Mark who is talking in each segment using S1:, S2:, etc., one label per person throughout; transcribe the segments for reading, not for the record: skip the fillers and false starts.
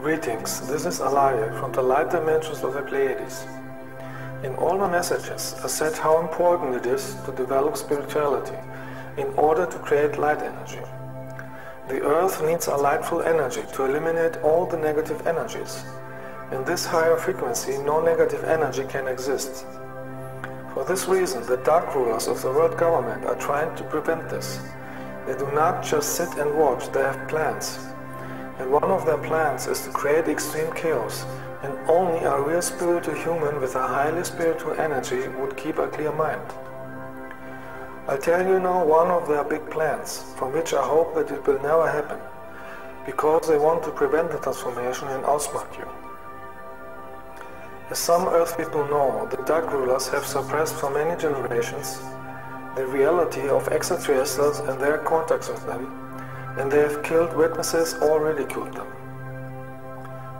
S1: Greetings, this is Alaje from the light dimensions of the Pleiades. In all my messages, I said how important it is to develop spirituality in order to create light energy. The earth needs a lightful energy to eliminate all the negative energies. In this higher frequency, no negative energy can exist. For this reason, the dark rulers of the world government are trying to prevent this. They do not just sit and watch, they have plans. And one of their plans is to create extreme chaos, and only a real spiritual human with a highly spiritual energy would keep a clear mind. I'll tell you now one of their big plans, from which I hope that it will never happen, because they want to prevent the transformation and outsmart you. As some Earth people know, the dark rulers have suppressed for many generations the reality of extraterrestrials and their contacts with them, and they have killed witnesses or ridiculed them.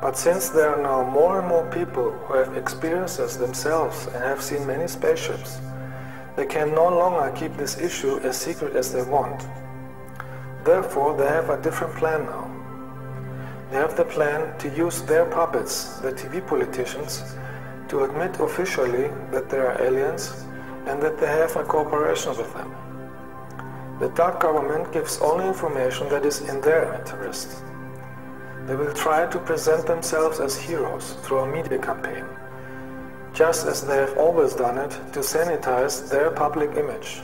S1: But since there are now more and more people who have experienced this themselves and have seen many spaceships, they can no longer keep this issue as secret as they want. Therefore, they have a different plan now. They have the plan to use their puppets, the TV politicians, to admit officially that they are aliens and that they have a cooperation with them. The dark government gives only information that is in their interest. They will try to present themselves as heroes through a media campaign, just as they have always done it to sanitize their public image.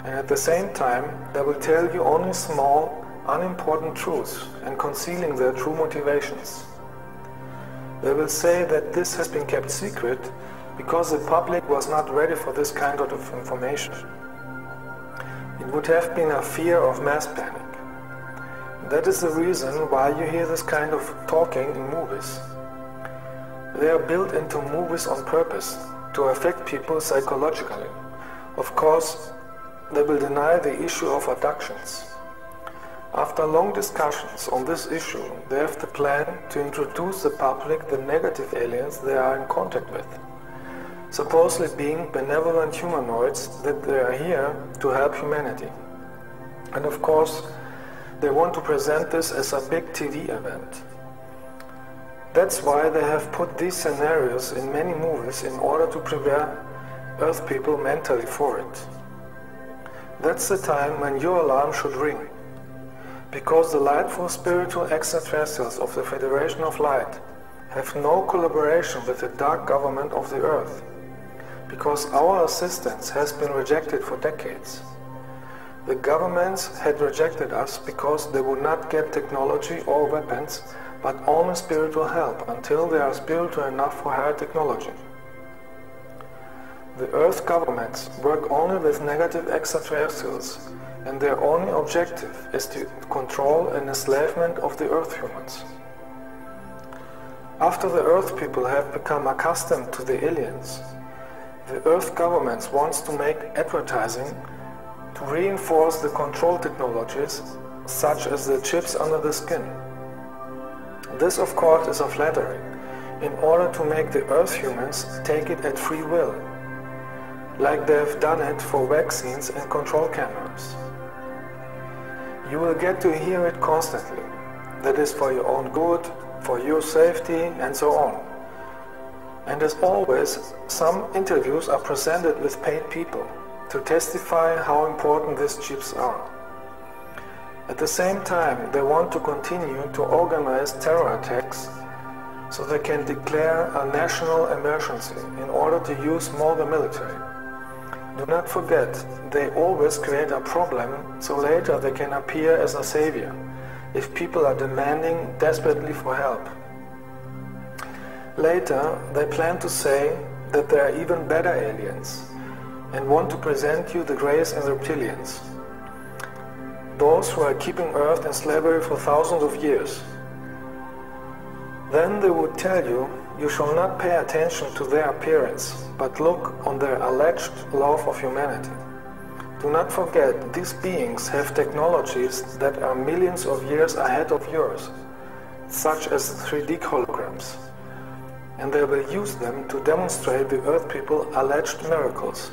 S1: And at the same time, they will tell you only small, unimportant truths and concealing their true motivations. They will say that this has been kept secret because the public was not ready for this kind of information. It would have been a fear of mass panic. That is the reason why you hear this kind of talking in movies. They are built into movies on purpose to affect people psychologically. Of course, they will deny the issue of abductions. After long discussions on this issue, they have the plan to introduce the public the negative aliens they are in contact with, supposedly being benevolent humanoids that they are here to help humanity. And of course, they want to present this as a big TV event. That's why they have put these scenarios in many movies in order to prepare Earth people mentally for it. That's the time when your alarm should ring, because the lightful spiritual extraterrestrials of the Federation of Light have no collaboration with the dark government of the Earth, because our assistance has been rejected for decades. The governments had rejected us because they would not get technology or weapons, but only spiritual help until they are spiritual enough for higher technology. The Earth governments work only with negative extraterrestrials, and their only objective is to control and enslavement of the Earth humans. After the Earth people have become accustomed to the aliens, the Earth governments want to make advertising to reinforce the control technologies, such as the chips under the skin. This, of course, is a flattery, in order to make the Earth humans take it at free will, like they have done it for vaccines and control cameras. You will get to hear it constantly. That is for your own good, for your safety, and so on. And as always, some interviews are presented with paid people to testify how important these chips are. At the same time, they want to continue to organize terror attacks so they can declare a national emergency in order to use more the military. Do not forget, they always create a problem so later they can appear as a savior if people are demanding desperately for help. Later, they plan to say that they are even better aliens and want to present you the Greys and Reptilians, those who are keeping Earth in slavery for thousands of years. Then they would tell you, you shall not pay attention to their appearance, but look on their alleged love of humanity. Do not forget, these beings have technologies that are millions of years ahead of yours, such as 3D holograms, and they will use them to demonstrate the Earth people alleged miracles.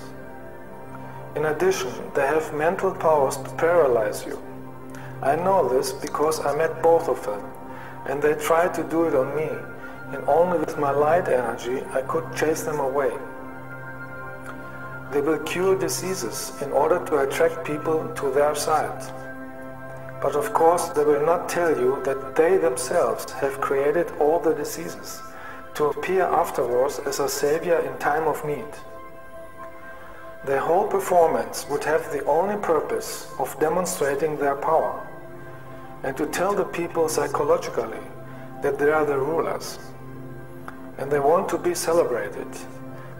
S1: In addition, they have mental powers to paralyze you. I know this because I met both of them, and they tried to do it on me, and only with my light energy I could chase them away. They will cure diseases in order to attract people to their side. But of course they will not tell you that they themselves have created all the diseases to appear afterwards as a savior in time of need. Their whole performance would have the only purpose of demonstrating their power and to tell the people psychologically that they are the rulers. And they want to be celebrated.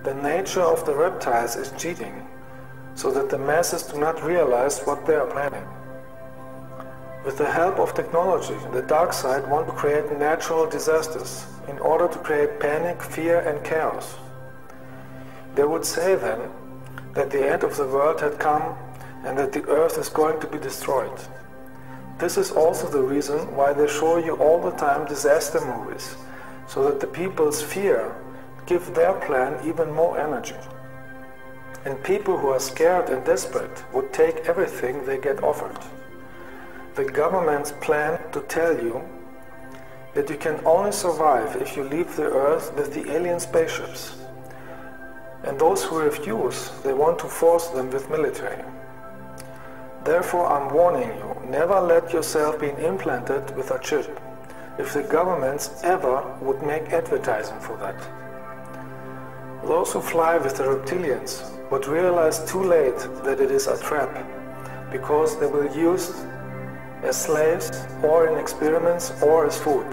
S1: The nature of the reptiles is cheating, so that the masses do not realize what they are planning. With the help of technology, the dark side wants to create natural disasters in order to create panic, fear and chaos. They would say then that the end of the world had come and that the earth is going to be destroyed. This is also the reason why they show you all the time disaster movies, so that the people's fear give their plan even more energy. And people who are scared and desperate would take everything they get offered. The governments plan to tell you that you can only survive if you leave the earth with the alien spaceships. And those who refuse, they want to force them with military. Therefore, I'm warning you, never let yourself be implanted with a chip, if the governments ever would make advertising for that. Those who fly with the reptilians would realize too late that it is a trap, because they will use as slaves or in experiments or as food.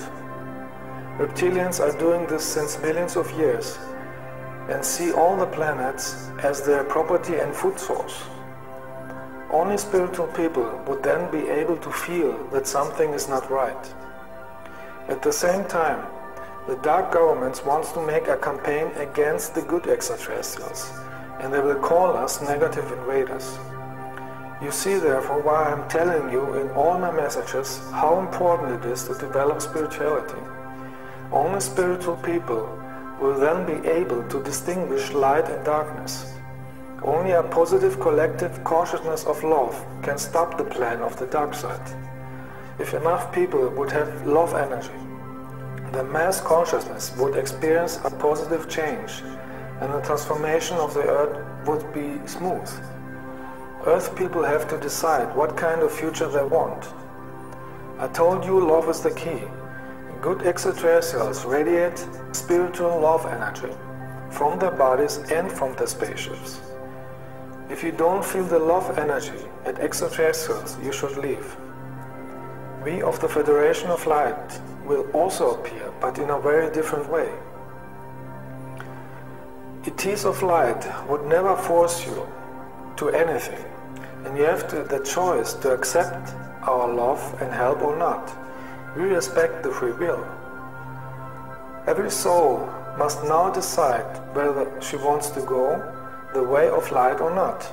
S1: Reptilians are doing this since millions of years and see all the planets as their property and food source. Only spiritual people would then be able to feel that something is not right. At the same time, the dark governments want to make a campaign against the good extraterrestrials, and they will call us negative invaders. You see therefore why I'm telling you in all my messages how important it is to develop spirituality. Only spiritual people will then be able to distinguish light and darkness. Only a positive collective consciousness of love can stop the plan of the dark side. If enough people would have love energy, the mass consciousness would experience a positive change, and the transformation of the earth would be smooth. Earth people have to decide what kind of future they want. I told you love is the key. Good extraterrestrials radiate spiritual love energy from their bodies and from their spaceships. If you don't feel the love energy at extraterrestrials, you should leave. We of the Federation of Light will also appear, but in a very different way. ETs of Light would never force you to anything, and you have the choice to accept our love and help or not. We respect the free will. Every soul must now decide whether she wants to go the way of light or not.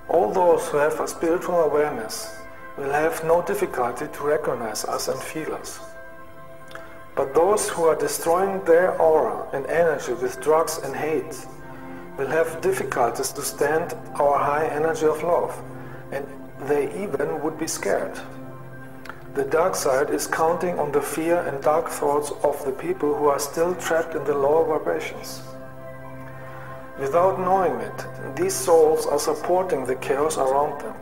S1: All those who have a spiritual awareness will have no difficulty to recognize us and feel us. But those who are destroying their aura and energy with drugs and hate will have difficulties to stand our high energy of love, and they even would be scared. The dark side is counting on the fear and dark thoughts of the people who are still trapped in the lower vibrations. Without knowing it, these souls are supporting the chaos around them.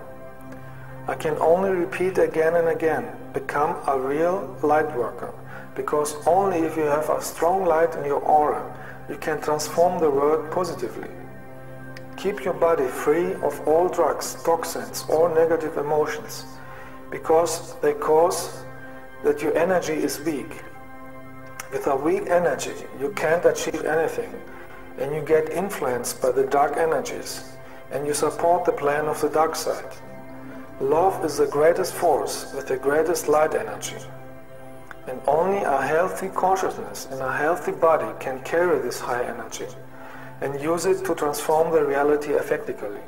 S1: I can only repeat again and again, become a real light worker, because only if you have a strong light in your aura, you can transform the world positively. Keep your body free of all drugs, toxins, or negative emotions, because they cause that your energy is weak. With a weak energy, you can't achieve anything, and you get influenced by the dark energies, and you support the plan of the dark side. Love is the greatest force with the greatest light energy, and only a healthy consciousness and a healthy body can carry this high energy and use it to transform the reality effectively.